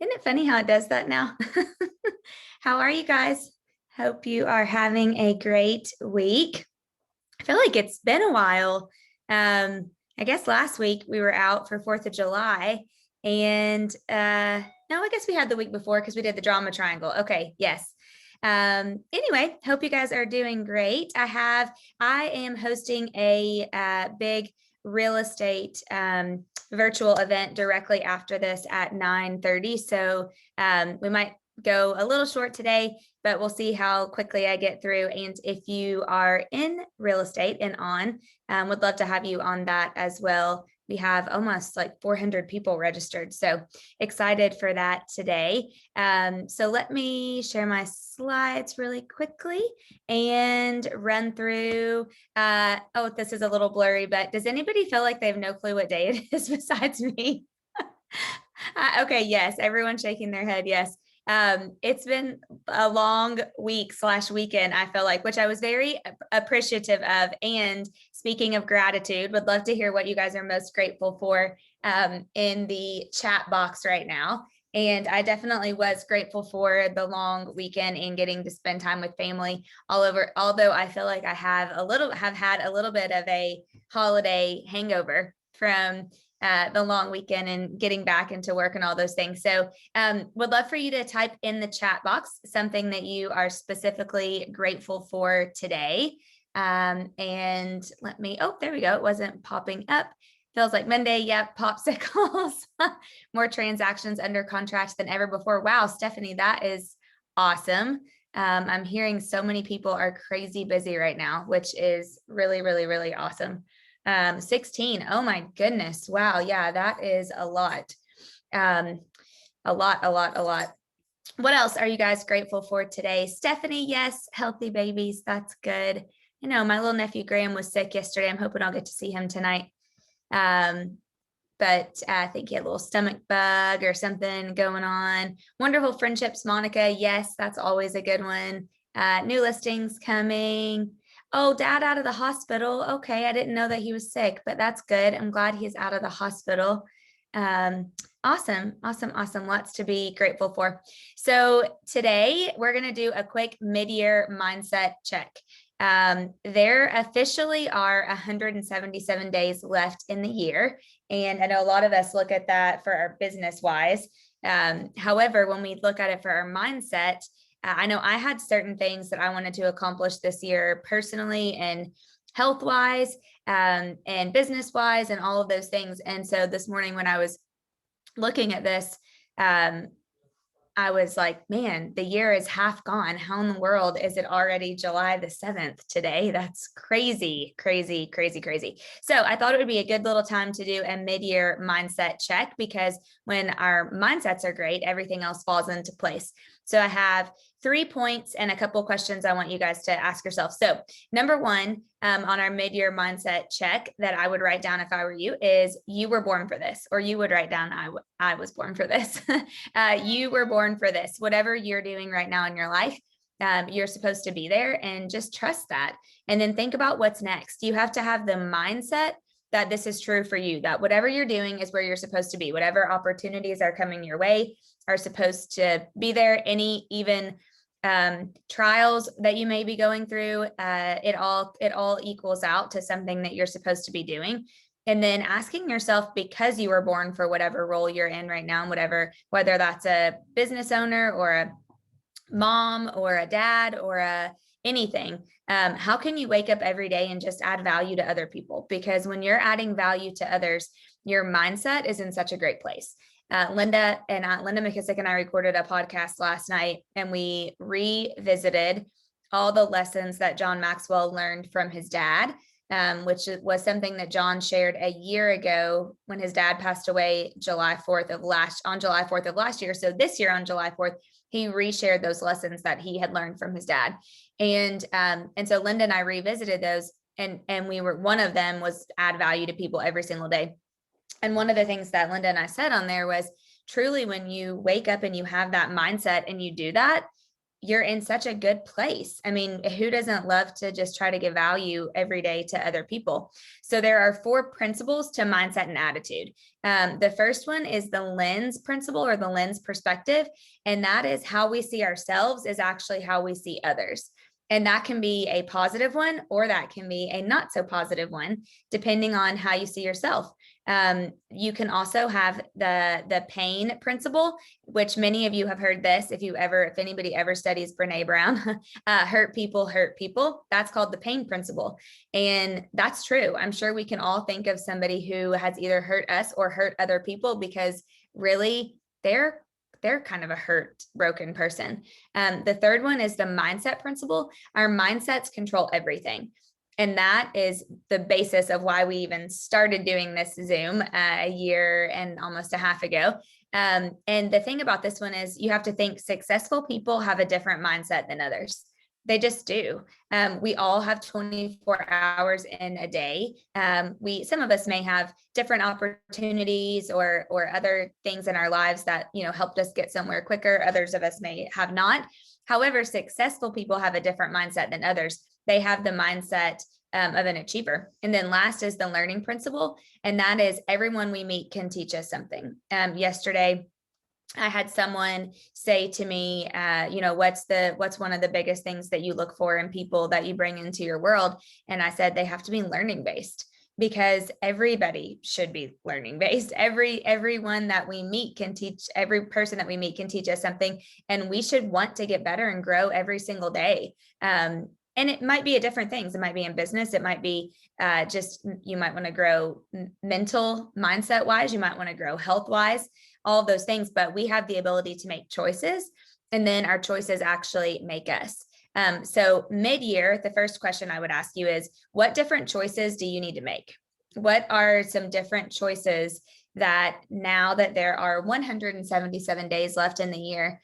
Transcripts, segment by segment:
Isn't it funny how it does that now? How are you guys? Hope you are having a great week. I feel like it's been a while. I guess last week we were out for 4th of July and no, I guess we had the week before because we did the drama triangle. Okay, yes. Anyway, hope you guys are doing great. I am hosting a big real estate virtual event directly after this at 9:30. So we might go a little short today, but we'll see how quickly I get through. And if you are in real estate and would love to have you on that as well. We have almost like 400 people registered. So excited for that today. So let me share my slides really quickly and run through. Oh, this is a little blurry, but does anybody feel like they have no clue what day it is besides me? Okay, yes, everyone's shaking their head. Yes. It's been a long week/weekend, I feel like, which I was very appreciative of. And speaking of gratitude, would love to hear what you guys are most grateful for in the chat box right now. And I definitely was grateful for the long weekend and getting to spend time with family all over, although I feel like I have had a little bit of a holiday hangover from the long weekend and getting back into work and all those things. So would love for you to type in the chat box something that you are specifically grateful for today. And let me, oh, there we go. It wasn't popping up. Feels like Monday. Yep. Popsicles, more transactions under contract than ever before. Wow, Stephanie, that is awesome. I'm hearing so many people are crazy busy right now, which is really, really, really awesome. 16. Oh my goodness. Wow. Yeah, that is a lot. A lot. What else are you guys grateful for today? Stephanie, yes, healthy babies. That's good. You know, my little nephew Graham was sick yesterday. I'm hoping I'll get to see him tonight. But I think he had a little stomach bug or something going on. Wonderful friendships, Monica. Yes, that's always a good one. New listings coming. Oh, dad out of the hospital. Okay, I didn't know that he was sick, but that's good. I'm glad he's out of the hospital. Awesome. Lots to be grateful for. So today we're going to do a quick mid-year mindset check. There officially are 177 days left in the year. And I know a lot of us look at that for our business wise. However, when we look at it for our mindset, I know I had certain things that I wanted to accomplish this year personally and health wise and business wise and all of those things. And so this morning when I was looking at this, I was like, man, the year is half gone. How in the world is it already July the 7th today? That's crazy. So I thought it would be a good little time to do a mid-year mindset check because when our mindsets are great, everything else falls into place. So I have 3 points and a couple of questions I want you guys to ask yourself. So number one, on our mid-year mindset check that I would write down if I were you is you were born for this, or you would write down I was born for this. You were born for this. Whatever you're doing right now in your life, you're supposed to be there, and just trust that. And then think about what's next. You have to have the mindset that this is true for you, that whatever you're doing is where you're supposed to be. Whatever opportunities are coming your way are supposed to be there. Any even trials that you may be going through, it all equals out to something that you're supposed to be doing. And then asking yourself, because you were born for whatever role you're in right now, and whether that's a business owner or a mom or a dad or anything, how can you wake up every day and just add value to other people? Because when you're adding value to others, your mindset is in such a great place. Linda McKissick and I recorded a podcast last night, and we revisited all the lessons that John Maxwell learned from his dad, which was something that John shared a year ago when his dad passed away on July 4th of last year. So this year on July 4th, he reshared those lessons that he had learned from his dad. And so Linda and I revisited those, and one of them was add value to people every single day. And one of the things that Linda and I said on there was, truly, when you wake up and you have that mindset and you do that, you're in such a good place. I mean, who doesn't love to just try to give value every day to other people? So there are 4 principles to mindset and attitude. The first one is the lens principle, or the lens perspective. And that is how we see ourselves is actually how we see others. And that can be a positive one, or that can be a not so positive one, depending on how you see yourself. You can also have the pain principle, which many of you have heard this. If anybody ever studies Brene Brown, hurt people. That's called the pain principle. And that's true. I'm sure we can all think of somebody who has either hurt us or hurt other people, because really they're kind of a hurt, broken person. The third one is the mindset principle. Our mindsets control everything. And that is the basis of why we even started doing this Zoom a year and almost a half ago. And the thing about this one is you have to think successful people have a different mindset than others. They just do. We all have 24 hours in a day. Some of us may have different opportunities or other things in our lives that, helped us get somewhere quicker. Others of us may have not. However, successful people have a different mindset than others. They have the mindset of an achiever. And then last is the learning principle. And that is everyone we meet can teach us something. Yesterday, I had someone say to me, what's one of the biggest things that you look for in people that you bring into your world? And I said, they have to be learning based, because everybody should be learning based. Everyone that we meet can teach, every person that we meet can teach us something, and we should want to get better and grow every single day. And it might be a different things. It might be in business. It might be you might want to grow mental mindset wise. You might want to grow health wise, all of those things. But we have the ability to make choices, and then our choices actually make us. So mid-year, the first question I would ask you is, what different choices do you need to make? What are some different choices that, now that there are 177 days left in the year,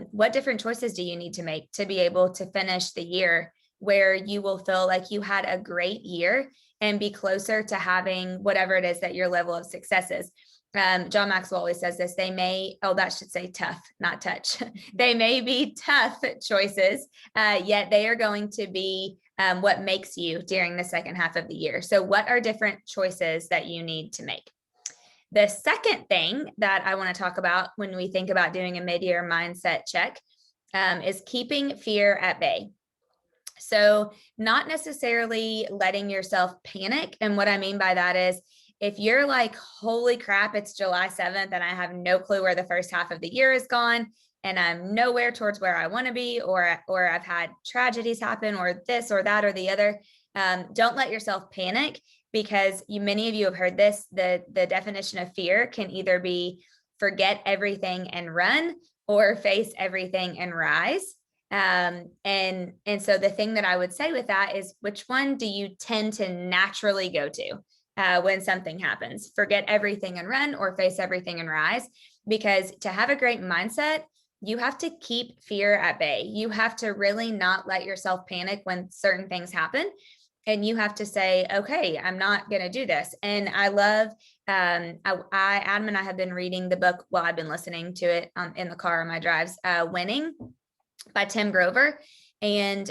what different choices do you need to make to be able to finish the year where you will feel like you had a great year and be closer to having whatever it is that your level of success is? John Maxwell always says this, that should say tough, not touch. They may be tough choices, yet they are going to be what makes you during the second half of the year. So what are different choices that you need to make? The second thing that I want to talk about when we think about doing a mid-year mindset check is keeping fear at bay. So not necessarily letting yourself panic. And what I mean by that is, if you're like, holy crap, it's July 7th and I have no clue where the first half of the year is gone, and I'm nowhere towards where I want to be, or I've had tragedies happen, or this or that or the other, don't let yourself panic, because many of you have heard this. The definition of fear can either be forget everything and run, or face everything and rise. And so the thing that I would say with that is, which one do you tend to naturally go to when something happens? Forget everything and run, or face everything and rise? Because to have a great mindset, you have to keep fear at bay. You have to really not let yourself panic when certain things happen. And you have to say, okay, I'm not going to do this. And I love, Adam and I have been reading the book. Well, I've been listening to it in the car on my drives, Winning by Tim Grover. And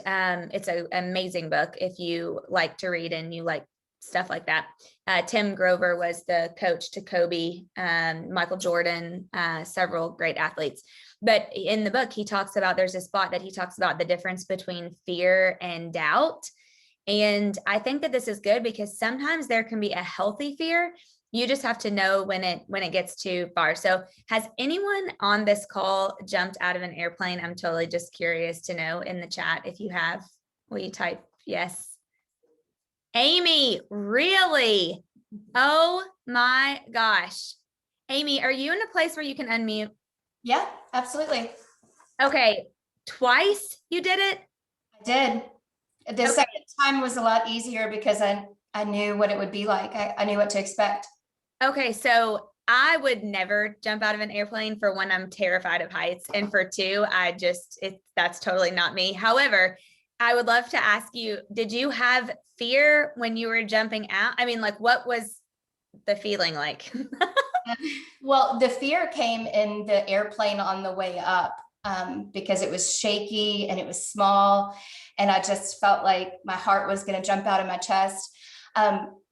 it's an amazing book if you like to read and you like stuff like that. Tim Grover was the coach to Kobe, Michael Jordan, several great athletes. But in the book, there's a spot that he talks about the difference between fear and doubt. And I think that this is good, because sometimes there can be a healthy fear. You just have to know when it gets too far. So has anyone on this call jumped out of an airplane? I'm totally just curious to know in the chat. If you have, will you type yes? Amy, really? Oh my gosh. Amy, are you in a place where you can unmute? Yeah, absolutely. Okay. Twice you did it? I did. The second time was a lot easier because I knew what it would be like. I knew what to expect. Okay, so I would never jump out of an airplane. For one, I'm terrified of heights. And for two, that's totally not me. However, I would love to ask you, did you have fear when you were jumping out? I mean, like, what was the feeling like? Well, the fear came in the airplane on the way up. because it was shaky and it was small. And I just felt like my heart was going to jump out of my chest.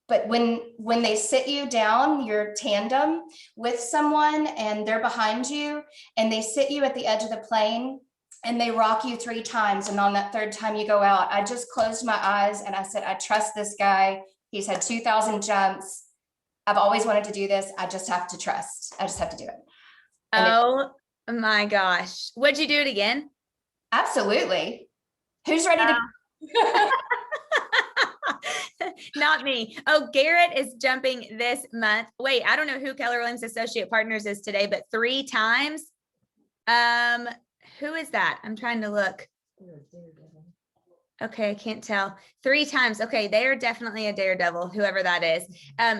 But when they sit you down, you're tandem with someone and they're behind you and they sit you at the edge of the plane and they rock you 3 times. And on that 3rd time you go out, I just closed my eyes and I said, I trust this guy. He's had 2,000 jumps. I've always wanted to do this. I just have to trust. I just have to do it. And Oh my gosh. Would you do it again? absolutely. Who's ready to? Not me. Oh, Garrett is jumping this month. Wait, I don't know who Keller Williams Associate Partners is today, but 3 times. Who is that? I'm trying to look. Okay, I can't tell. 3 times. Okay, they are definitely a daredevil, whoever that is.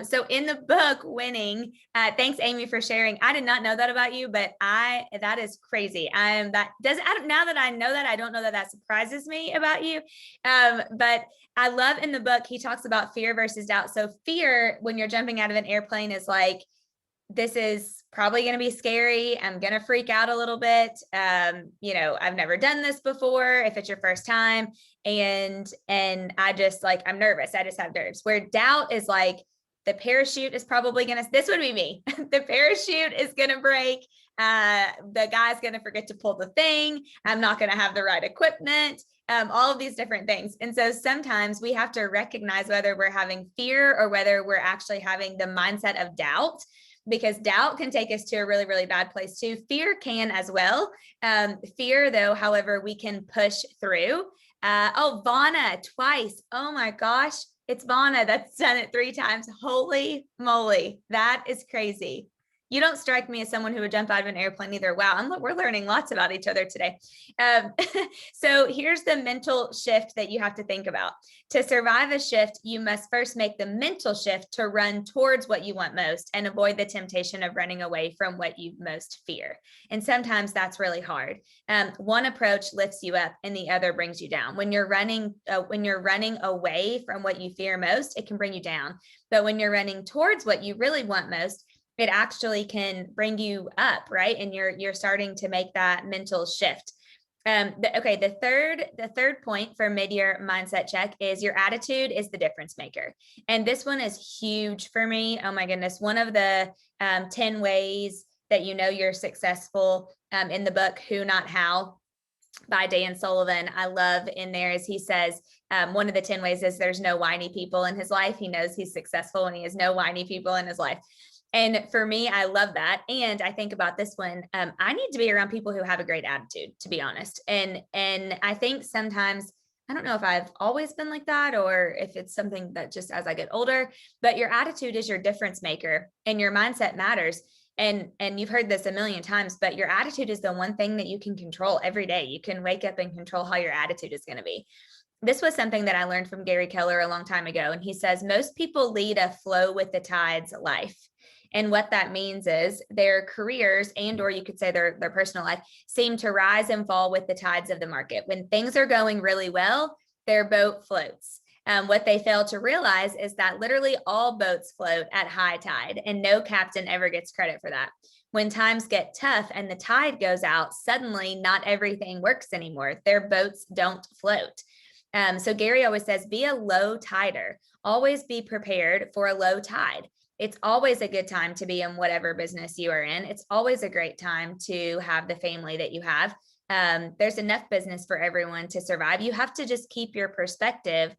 So in the book, Winning, thanks Amy for sharing. I did not know that about you, but that is crazy. Now that I know that, I don't know that that surprises me about you. But I love in the book, he talks about fear versus doubt. So fear, when you're jumping out of an airplane, is like, this is probably going to be scary. I'm going to freak out a little bit. I've never done this before if it's your first time. And I just I'm nervous. I just have nerves. Where doubt is like, the parachute is probably this would be me. The parachute is going to break. The guy's going to forget to pull the thing. I'm not going to have the right equipment. All of these different things. And so sometimes we have to recognize whether we're having fear or whether we're actually having the mindset of doubt, because doubt can take us to a really, really bad place too. Fear can as well. Fear though, however, we can push through. Vonna twice. Oh my gosh. It's Vonna that's done it 3 times. Holy moly. That is crazy. You don't strike me as someone who would jump out of an airplane either. Wow, we're learning lots about each other today. So here's the mental shift that you have to think about. To survive a shift, you must first make the mental shift to run towards what you want most and avoid the temptation of running away from what you most fear. And sometimes that's really hard. One approach lifts you up and the other brings you down. When you're running away from what you fear most, it can bring you down. But when you're running towards what you really want most, it actually can bring you up, right? And you're starting to make that mental shift. The third point for mid-year mindset check is your attitude is the difference maker. And this one is huge for me. Oh my goodness. One of the 10 ways that you know you're successful in the book, Who Not How by Dan Sullivan, I love in there as he says, one of the 10 ways is there's no whiny people in his life. He knows he's successful when he has no whiny people in his life. And for me, I love that. And I think about this one. I need to be around people who have a great attitude, to be honest. And I think sometimes, I don't know if I've always been like that or if it's something that just as I get older, but your attitude is your difference maker and your mindset matters. And you've heard this a million times, but your attitude is the one thing that you can control every day. You can wake up and control how your attitude is going to be. This was something that I learned from Gary Keller a long time ago. And he says, most people lead a flow with the tides life. And what that means is their careers or you could say their personal life seem to rise and fall with the tides of the market. When things are going really well, their boat floats. What they fail to realize is that literally all boats float at high tide and no captain ever gets credit for that. When times get tough and the tide goes out, suddenly not everything works anymore. Their boats don't float. So Gary always says, be a low tider. Always be prepared for a low tide. It's always a good time to be in whatever business you are in. It's always a great time to have the family that you have. There's enough business for everyone to survive. You have to just keep your perspective.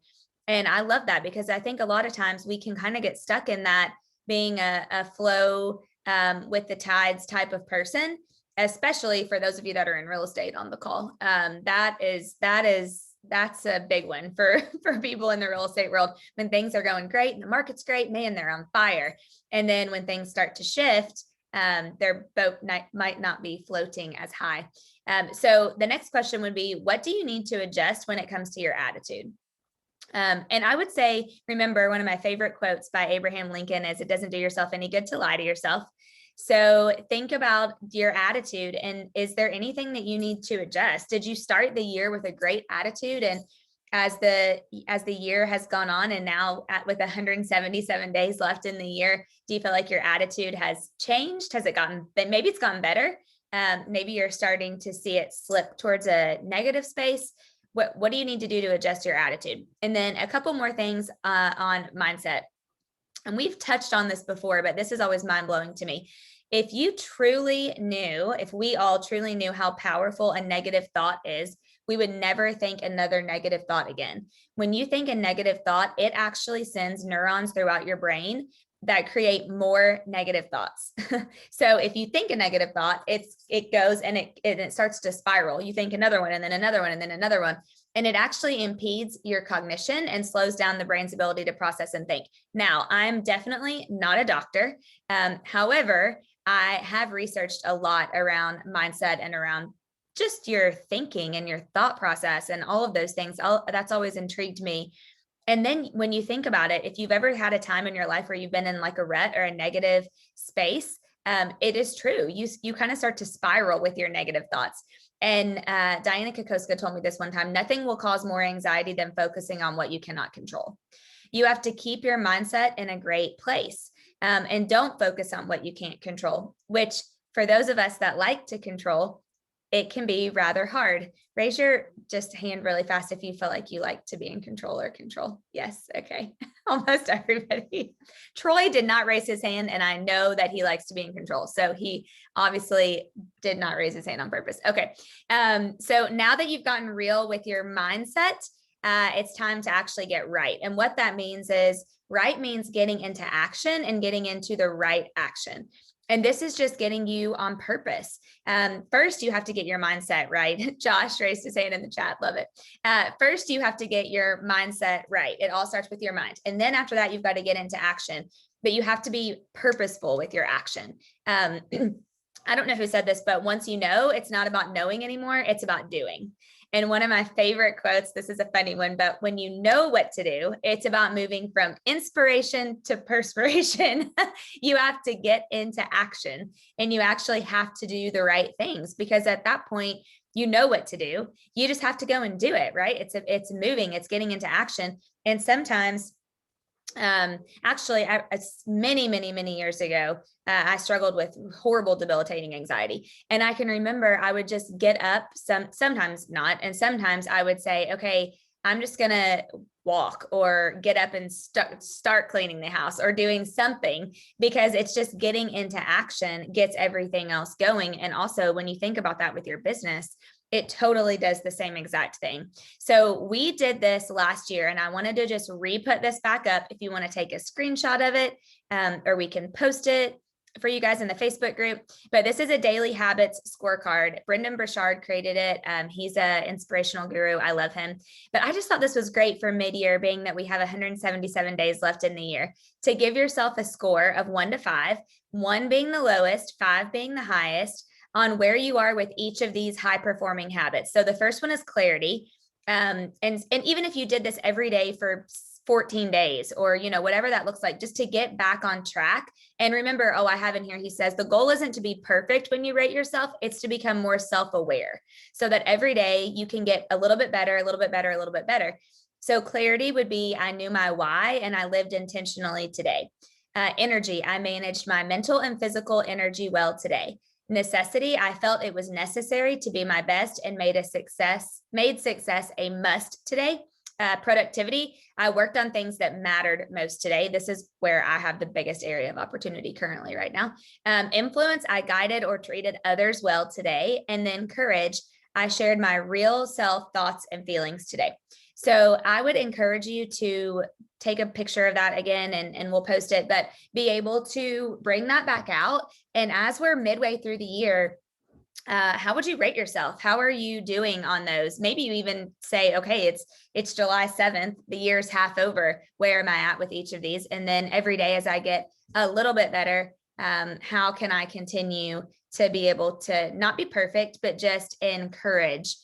And I love that because I think a lot of times we can kind of get stuck in that being a flow with the tides type of person, especially for those of you that are in real estate on the call. That's a big one for people in the real estate world. When things are going great and the market's great, man, they're on fire. And then when things start to shift, their boat might not be floating as high. So the next question would be, what do you need to adjust when it comes to your attitude? And I would say, remember, one of my favorite quotes by Abraham Lincoln is, it doesn't do yourself any good to lie to yourself. So think about your attitude, and is there anything that you need to adjust? Did you start the year with a great attitude? And as the year has gone on and now with 177 days left in the year, do you feel like your attitude has changed? Has it maybe it's gotten better? maybe you're starting to see it slip towards a negative space. What do you need to do to adjust your attitude? And then a couple more things on mindset. And we've touched on this before, but this is always mind blowing to me. If we all truly knew how powerful a negative thought is, we would never think another negative thought again. When you think a negative thought, it actually sends neurons throughout your brain that create more negative thoughts. So if you think a negative thought, it goes and it starts to spiral. You think another one and then another one and then another one. And it actually impedes your cognition and slows down the brain's ability to process and think. Now, I'm definitely not a doctor. However, I have researched a lot around mindset and around just your thinking and your thought process and all of those things. That's always intrigued me. And then when you think about it, if you've ever had a time in your life where you've been in like a rut or a negative space, it is true. You kind of start to spiral with your negative thoughts. And Diana Kokoska told me this one time: nothing will cause more anxiety than focusing on what you cannot control. You have to keep your mindset in a great place, and don't focus on what you can't control, which for those of us that like to control, it can be rather hard. Raise your just hand really fast if you feel like you like to be in control or control. Yes. Okay. Almost everybody. Troy did not raise his hand, and I know that he likes to be in control. So he obviously did not raise his hand on purpose. Okay. So now that you've gotten real with your mindset, it's time to actually get right. And what that means is right means getting into action and getting into the right action. And this is just getting you on purpose. First, you have to get your mindset right. Josh raised his hand in the chat. Love it. First, you have to get your mindset right. It all starts with your mind. And then after that, you've got to get into action. But you have to be purposeful with your action. I don't know who said this, but once you know, it's not about knowing anymore. It's about doing. And one of my favorite quotes, this is a funny one, but when you know what to do, it's about moving from inspiration to perspiration. You have to get into action, and you actually have to do the right things, because at that point, you know what to do. You just have to go and do it, right? It's moving, it's getting into action. And sometimes actually, many years ago, I struggled with horrible, debilitating anxiety. And I can remember I would just get up, sometimes not. And sometimes I would say, okay, I'm just going to walk or get up and start cleaning the house or doing something, because it's just getting into action gets everything else going. And also, when you think about that with your business, it totally does the same exact thing. So we did this last year, and I wanted to just re-put this back up if you want to take a screenshot of it, or we can post it for you guys in the Facebook group. But this is a daily habits scorecard. Brendan Burchard created it. He's an inspirational guru. I love him. But I just thought this was great for mid-year, being that we have 177 days left in the year, to give yourself a score of 1 to 5, 1 being the lowest, 5 being the highest, on where you are with each of these high performing habits. So the first one is clarity. And even if you did this every day for 14 days, or, whatever that looks like, just to get back on track. And remember, I have in here, he says, the goal isn't to be perfect when you rate yourself, it's to become more self-aware, so that every day you can get a little bit better, a little bit better, a little bit better. So clarity would be, I knew my why and I lived intentionally today. Energy, I managed my mental and physical energy well today. Necessity, I felt it was necessary to be my best and made success a must today. Productivity, I worked on things that mattered most today. This is where I have the biggest area of opportunity currently right now. Influence, I guided or treated others well today. And then courage, I shared my real self thoughts and feelings today. So I would encourage you to take a picture of that again, and we'll post it, but be able to bring that back out. And as we're midway through the year, how would you rate yourself? How are you doing on those? Maybe you even say, okay, it's July 7th, the year's half over. Where am I at with each of these? And then every day as I get a little bit better, how can I continue to be able to not be perfect, but just encourage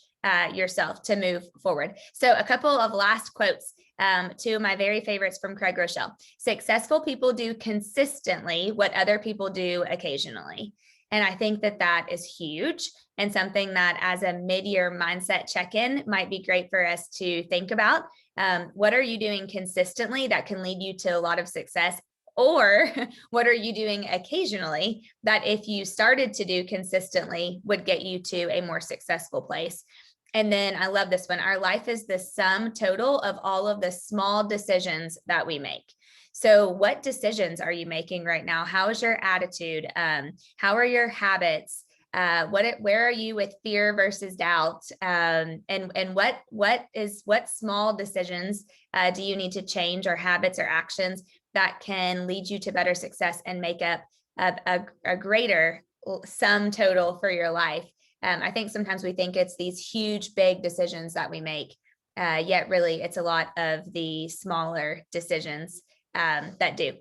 yourself to move forward. So a couple of last quotes, 2 of my very favorites from Craig Rochelle. Successful people do consistently what other people do occasionally. And I think that is huge, and something that as a mid-year mindset check-in might be great for us to think about. What are you doing consistently that can lead you to a lot of success Or what are you doing occasionally that if you started to do consistently would get you to a more successful place? And then I love this one. Our life is the sum total of all of the small decisions that we make. So what decisions are you making right now? How is your attitude? How are your habits? Where are you with fear versus doubt? And what small decisions do you need to change, or habits or actions that can lead you to better success and make up a greater sum total for your life? I think sometimes we think it's these huge, big decisions that we make, yet really it's a lot of the smaller decisions that do.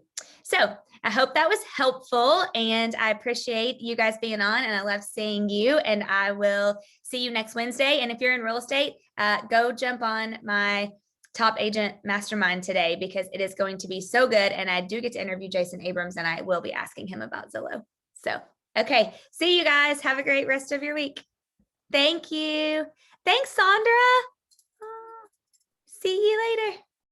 So I hope that was helpful, and I appreciate you guys being on, and I love seeing you, and I will see you next Wednesday. And if you're in real estate, go jump on my Top Agent Mastermind today, because it is going to be so good. And I do get to interview Jason Abrams, and I will be asking him about Zillow. So, okay. See you guys. Have a great rest of your week. Thank you. Thanks, Sandra. See you later.